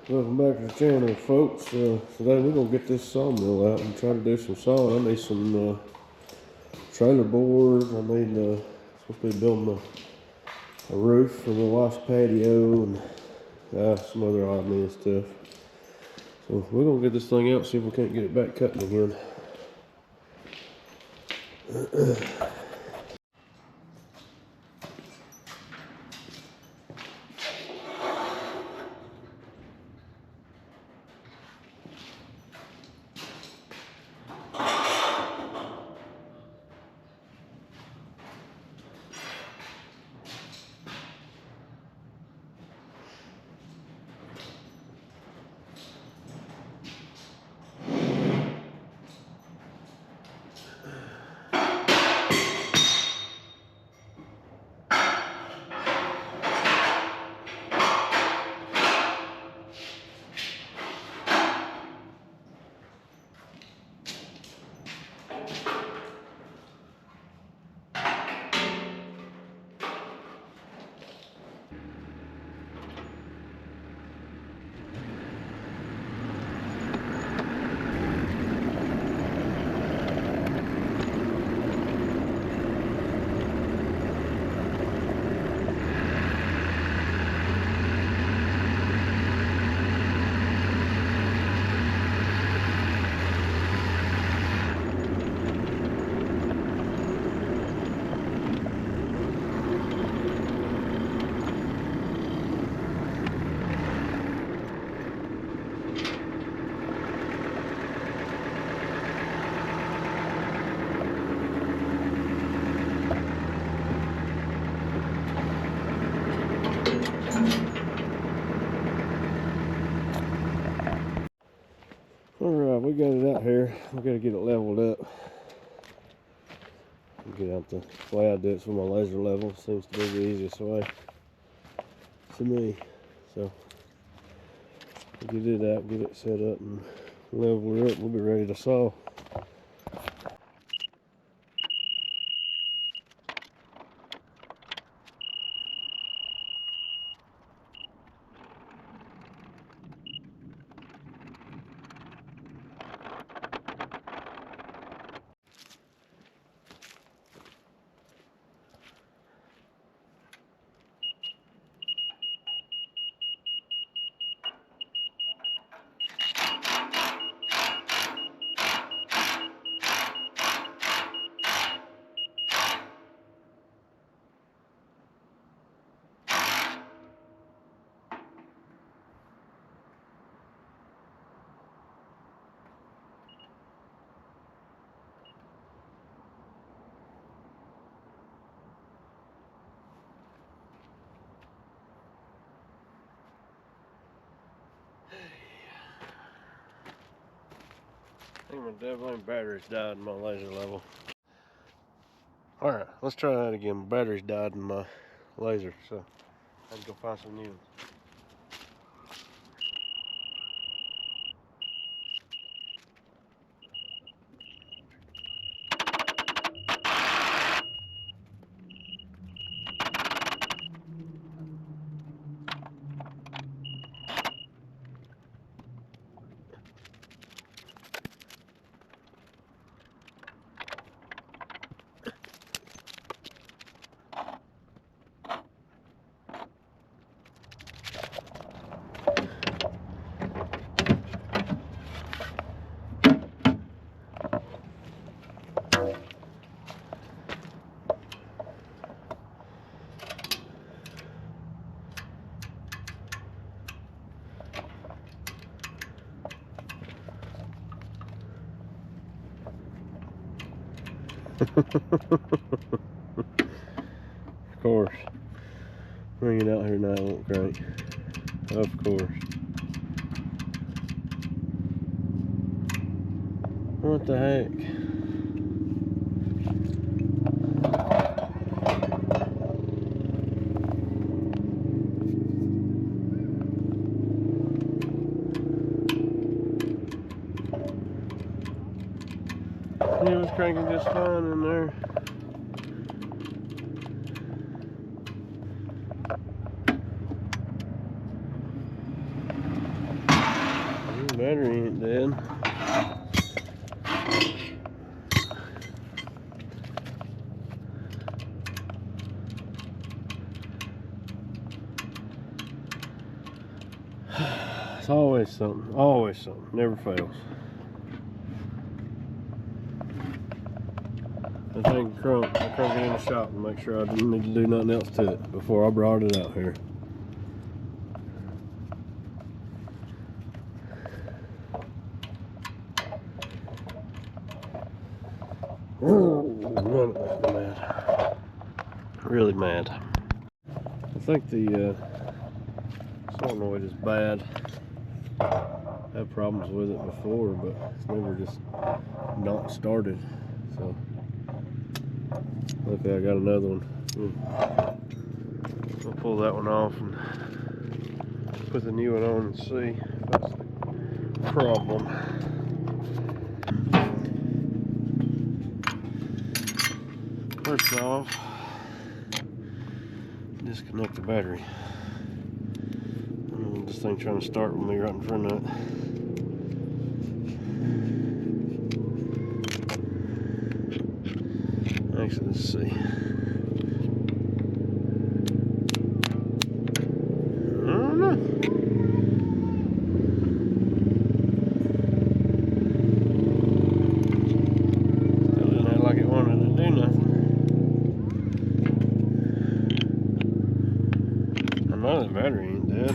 Welcome back to the channel, folks. Today we're going to get this sawmill out and try to do some sawing. I need some trailer boards. I need supposed to be building a roof for the wife's patio and some other odd man stuff. So we're going to get this thing out, see if we can't get it back cutting again. Alright, we got it out here. We got to get it leveled up. Get out the way I do it's with my laser level. Seems to be the easiest way to me. So get it out, get it set up and level it up. We'll be ready to saw. I think my devil batteries died in my laser level. Alright, let's try that again. My batteries died in my laser, so I had to go find some new ones. Of course. Bring it out here now, it won't crank. Of course. What the heck? It was cranking just fine in there. again. It's always something, never fails. I think Crump it in the shop and make sure I didn't need to do nothing else to it before I brought it out here. Mad. Really mad. I think the solenoid is bad. I had problems with it before, but it's never just not started. So luckily I got another one. I'll pull that one off and put the new one on and see if that's the problem. First off, disconnect the battery. This thing trying to start with me right in front of it. Actually, let's see. I don't know. Still didn't act like it wanted to do nothing. I know that battery ain't dead.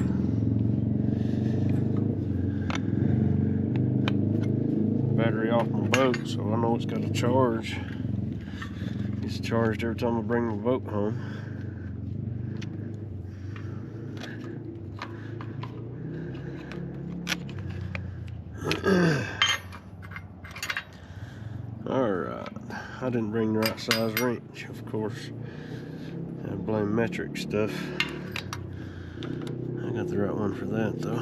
Battery off my boat, so I know it's got a charge. It's charged every time I bring my boat home. Alright, I didn't bring the right size wrench, of course. I blame metric stuff. I got the right one for that though.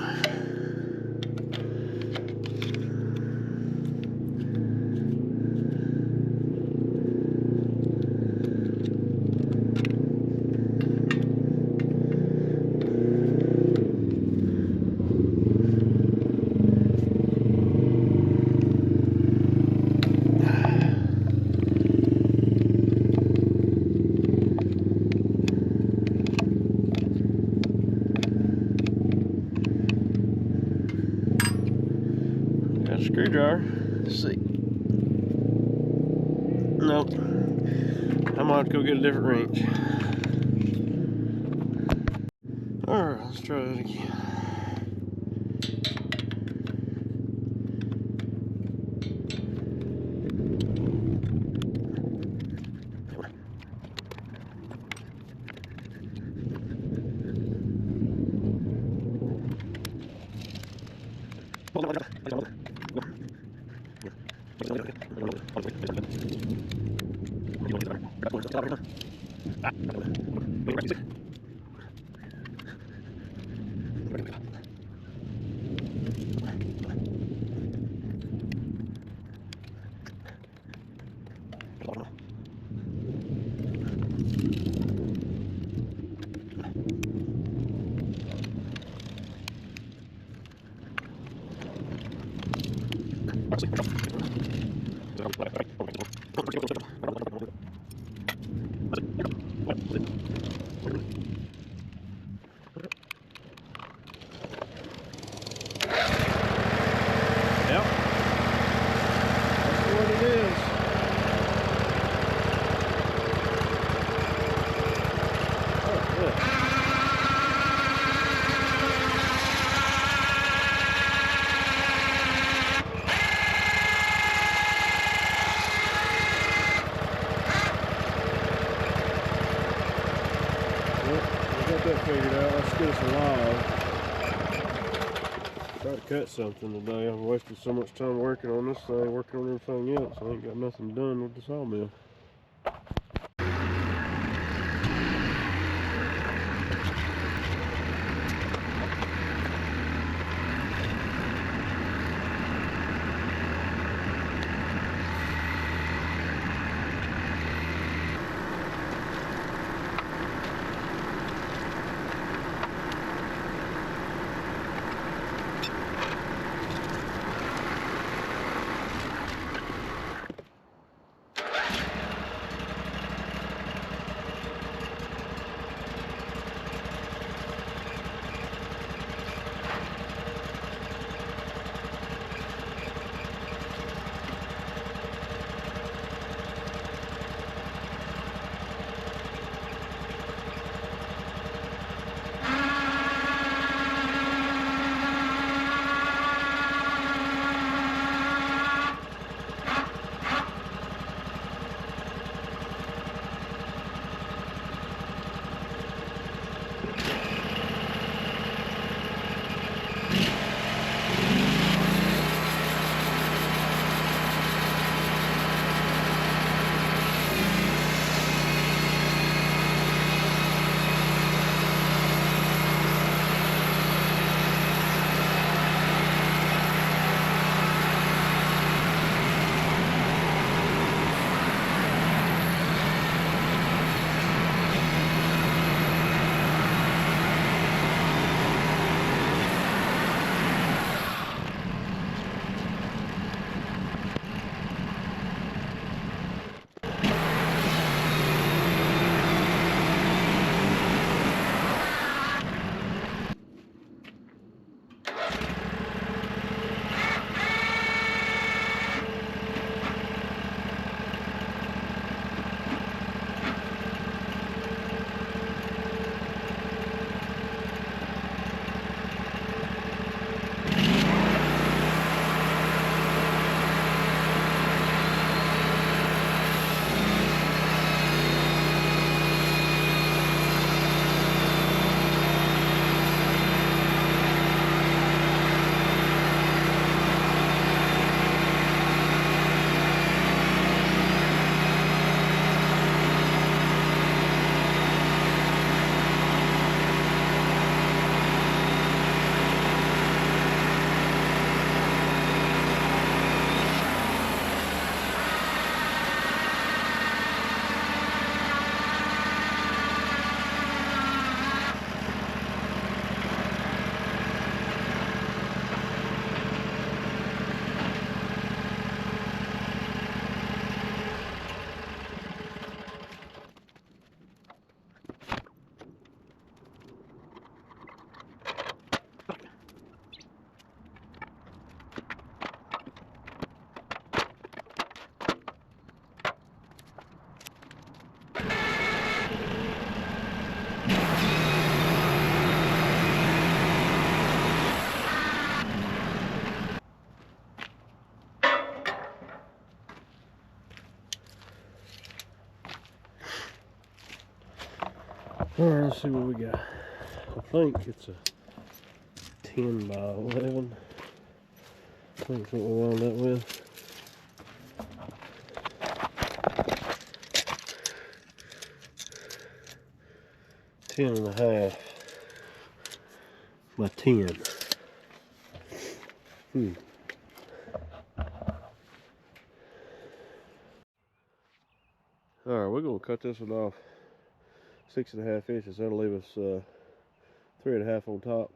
Got a screwdriver. Let's see. Nope. I might have to go get a different wrench. Alright, let's try that again. Figured out. Let's get us alive. Try to cut something today. I've wasted so much time working on this thing, working on everything else. I ain't got nothing done with the sawmill. Alright, let's see what we got. I think it's a 10 by 11. I think that's what we wound up with. Ten and a half by 10. Alright, we're gonna cut this one off 6.5 inches. That'll leave us 3.5 on top,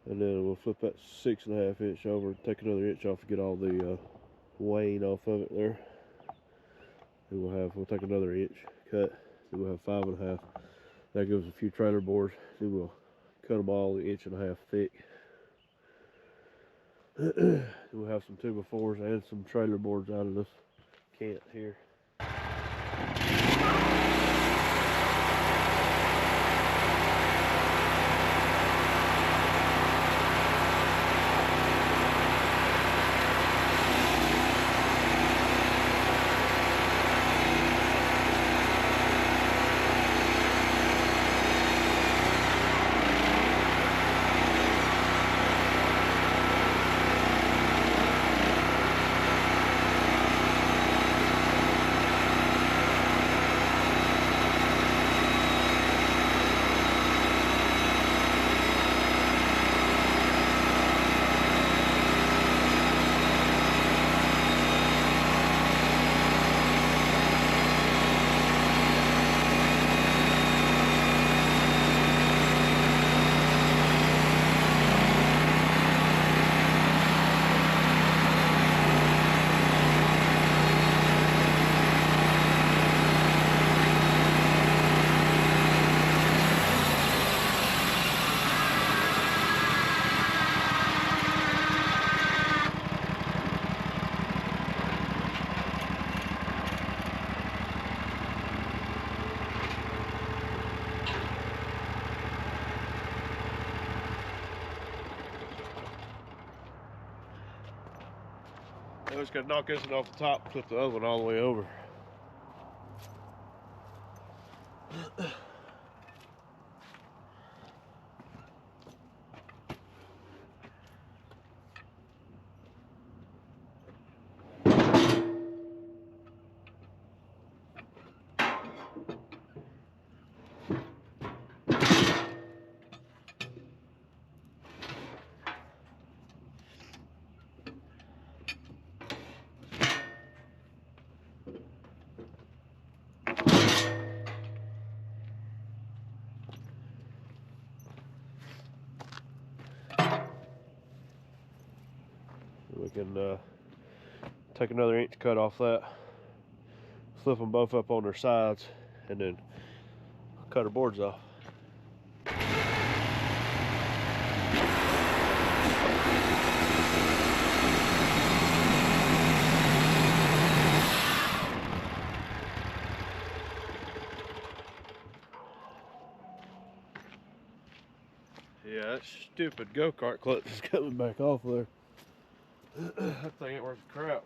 and then we'll flip that 6.5 inch over, take another inch off to get all the wane off of it there. Then we'll take another inch cut. Then we'll have 5.5. That gives a few trailer boards. Then we'll cut them all 1.5 inches thick. We'll have some 2x4s and some trailer boards out of this cant here. I just gotta knock this one off the top, flip the other one all the way over. We can take another inch cut off that, flip them both up on their sides, and then cut our boards off. Yeah, that stupid go-kart clutch is coming back off there. That thing ain't worth a crap.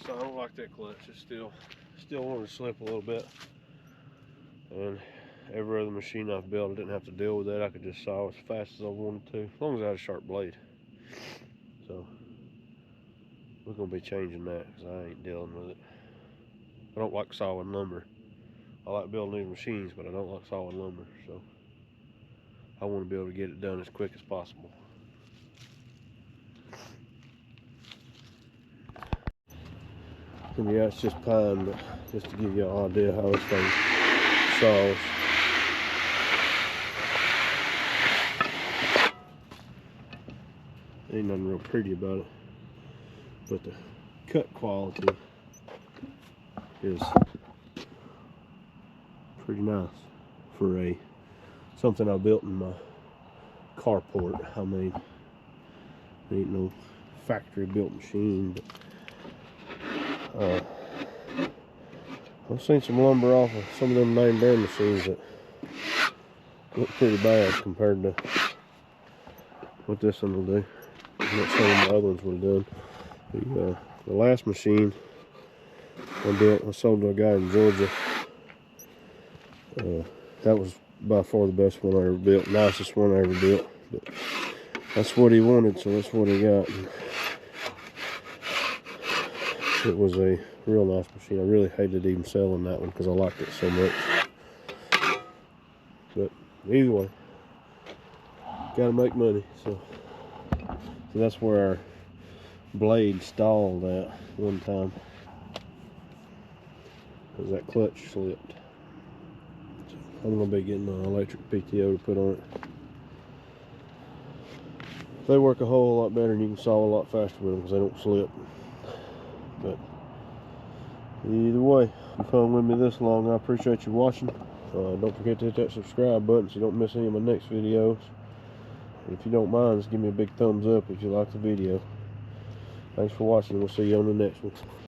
I don't like that clutch. It's still wanting to slip a little bit. And every other machine I've built, I didn't have to deal with that. I could just saw as fast as I wanted to, as long as I had a sharp blade. So we're gonna be changing that because I ain't dealing with it. I don't like sawing lumber. I like building these machines, but I don't like sawing lumber. So I want to be able to get it done as quick as possible. And yeah, it's just pine, but just to give you an idea how this thing saws. Ain't nothing real pretty about it, but the cut quality is pretty nice for something I built in my carport. I mean, it ain't no factory built machine, but I've seen some lumber off of some of them name brand machines that look pretty bad compared to what this one will do. I'm not saying the other ones would have done. The last machine I sold to a guy in Georgia. That was by far the best one I ever built, nicest one I ever built. But that's what he wanted, so that's what he got. And it was a real nice machine. I really hated even selling that one because I liked it so much. But either way, gotta make money. So that's where our blade stalled at one time, because that clutch slipped. So I'm gonna be getting an electric PTO to put on it. They work a whole lot better, and you can saw a lot faster with them because they don't slip. But either way, if you've hung with me this long, I appreciate you watching. Don't forget to hit that subscribe button so you don't miss any of my next videos. And if you don't mind, just give me a big thumbs up if you like the video. Thanks for watching. We'll see you on the next one.